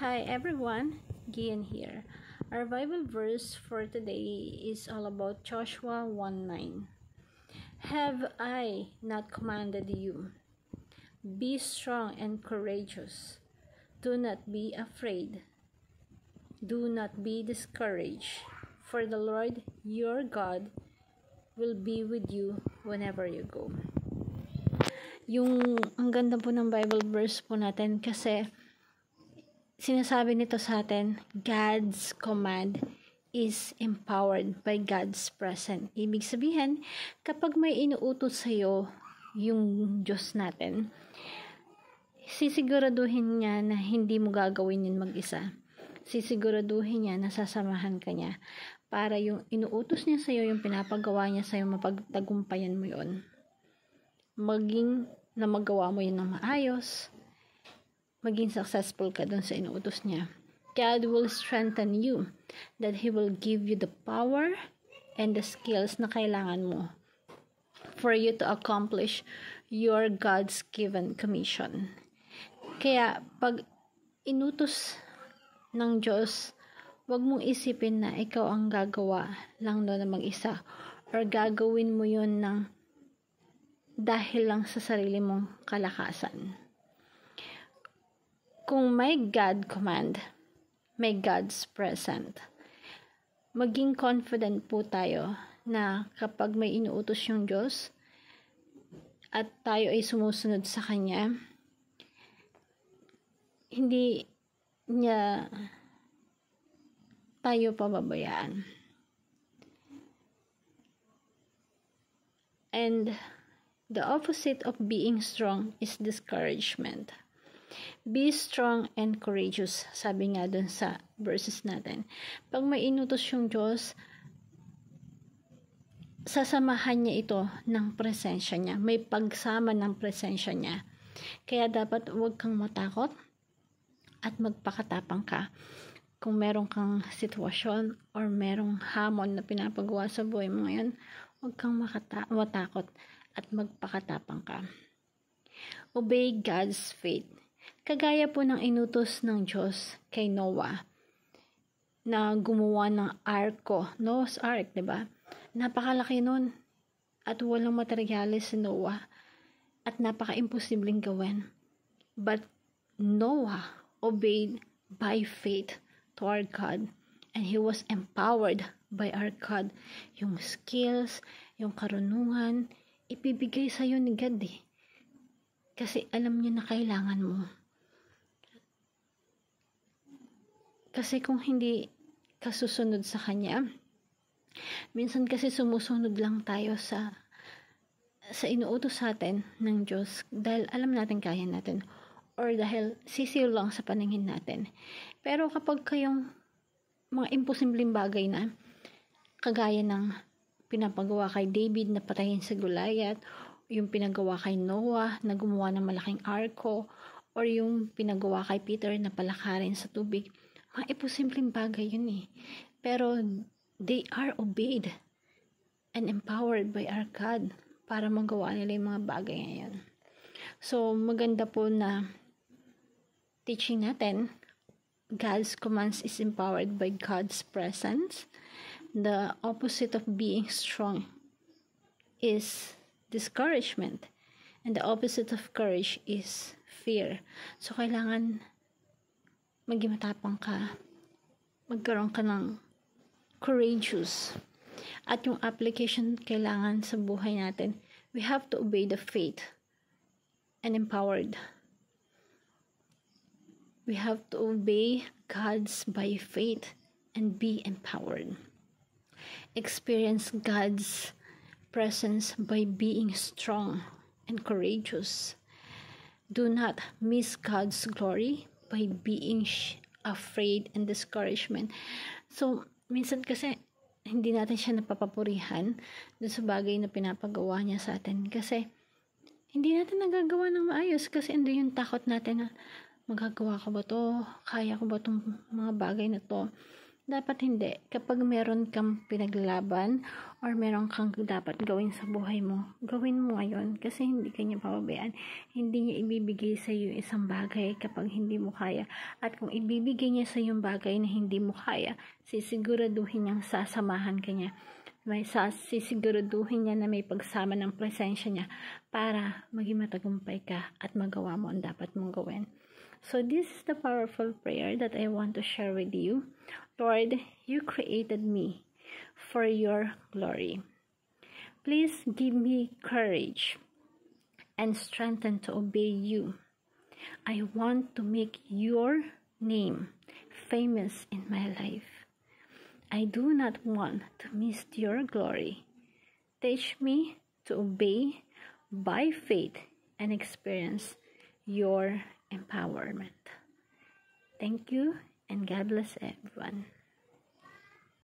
Hi everyone, Gian here. Our Bible verse for today is all about Joshua 1:9. Have I not commanded you? Be strong and courageous. Do not be afraid. Do not be discouraged, for the Lord your God will be with you whenever you go. Ang ganda po ng Bible verse po natin kasi sinasabi nito sa atin, God's command is empowered by God's presence. Ibig sabihin, kapag may inuutos sa'yo yung Diyos natin, sisiguraduhin niya na hindi mo gagawin yun mag-isa. Sisiguraduhin niya na sasamahan ka niya para yung inuutos niya sa'yo, yung pinapagawa niya sa'yo, mapagtagumpayan mo yun. Maging na magawa mo yun ng maayos, maging successful ka dun sa inuutos niya. God will strengthen you, that He will give you the power and the skills na kailangan mo for you to accomplish your God's given commission. Kaya, pag inutos ng Diyos, wag mong isipin na ikaw ang gagawa lang doon na mag-isa or gagawin mo yun dahil lang sa sarili mong kalakasan. Kung may God command, may God's present. Maging confident po tayo na kapag may inuutos yung Diyos at tayo ay sumusunod sa Kanya, hindi niya tayo pababayaan. And the opposite of being strong is discouragement. Be strong and courageous, sabi nga dun sa verses natin. Pag may inutos yung Diyos, sasamahan niya ito ng presensya niya. May pagsama ng presensya niya. Kaya dapat huwag kang matakot at magpakatapang ka. Kung meron kang sitwasyon or merong hamon na pinapagawa sa buhay mo ngayon, huwag kang matakot at magpakatapang ka. Obey God's faith. Kagaya po ng inutos ng Diyos kay Noah na gumawa ng arko, Noah's Ark, diba? Napakalaki nun at walang materyales si Noah at napaka-imposibleng gawin. But Noah obeyed by faith to our God and he was empowered by our God. Yung skills, yung karunungan, ibibigay sa'yo ni God eh. Kasi alam niya na kailangan mo. Kasi kung hindi ka susunod sa Kanya, minsan kasi sumusunod lang tayo sa inuutos sa atin ng Diyos dahil alam natin kaya natin or dahil sisiyo lang sa paningin natin. Pero kapag kayong mga imposibleng bagay na, kagaya ng pinapagawa kay David na patayin sa Goliath, yung pinagawa kay Noah na gumawa ng malaking arko, or yung pinagawa kay Peter na palakarin sa tubig, mga imposibleng bagay yun eh. Pero they are obeyed and empowered by our God para magawa nila yung mga bagay ngayon. So, maganda po na teaching natin, God's commands is empowered by God's presence. The opposite of being strong is discouragement. And the opposite of courage is fear. So, kailangan maging matapang ka. Magkaroon ka ng courageous. At yung application kailangan sa buhay natin, we have to obey the faith and empowered. We have to obey God's by faith and be empowered. Experience God's presence by being strong and courageous. Do not miss God's glory by being afraid and discouragement. So, minsan kasi hindi natin siya napapapurihan dun sa bagay na pinapagawa niya sa atin kasi hindi natin nagagawa ng maayos kasi ando yung takot natin na magagawa ko ba to? Kaya ko ba itong mga bagay na to? Dapat hindi. Kapag meron kang pinaglaban or meron kang dapat gawin sa buhay mo, gawin mo ngayon kasi hindi ka niya pababayaan. Hindi niya ibibigay sa iyo isang bagay kapag hindi mo kaya. At kung ibibigay niya sa iyo yung bagay na hindi mo kaya, sisiguraduhin niyang sasamahan ka niya. Sisiguraduhin niya na may pagsama ng presensya niya para maging matagumpay ka at magawa mo ang dapat mong gawin. So this is the powerful prayer that I want to share with you. Lord, you created me for your glory. Please give me courage and strength to obey you. I want to make your name famous in my life. I do not want to miss your glory. Teach me to obey by faith and experience your empowerment. Thank you and God bless everyone.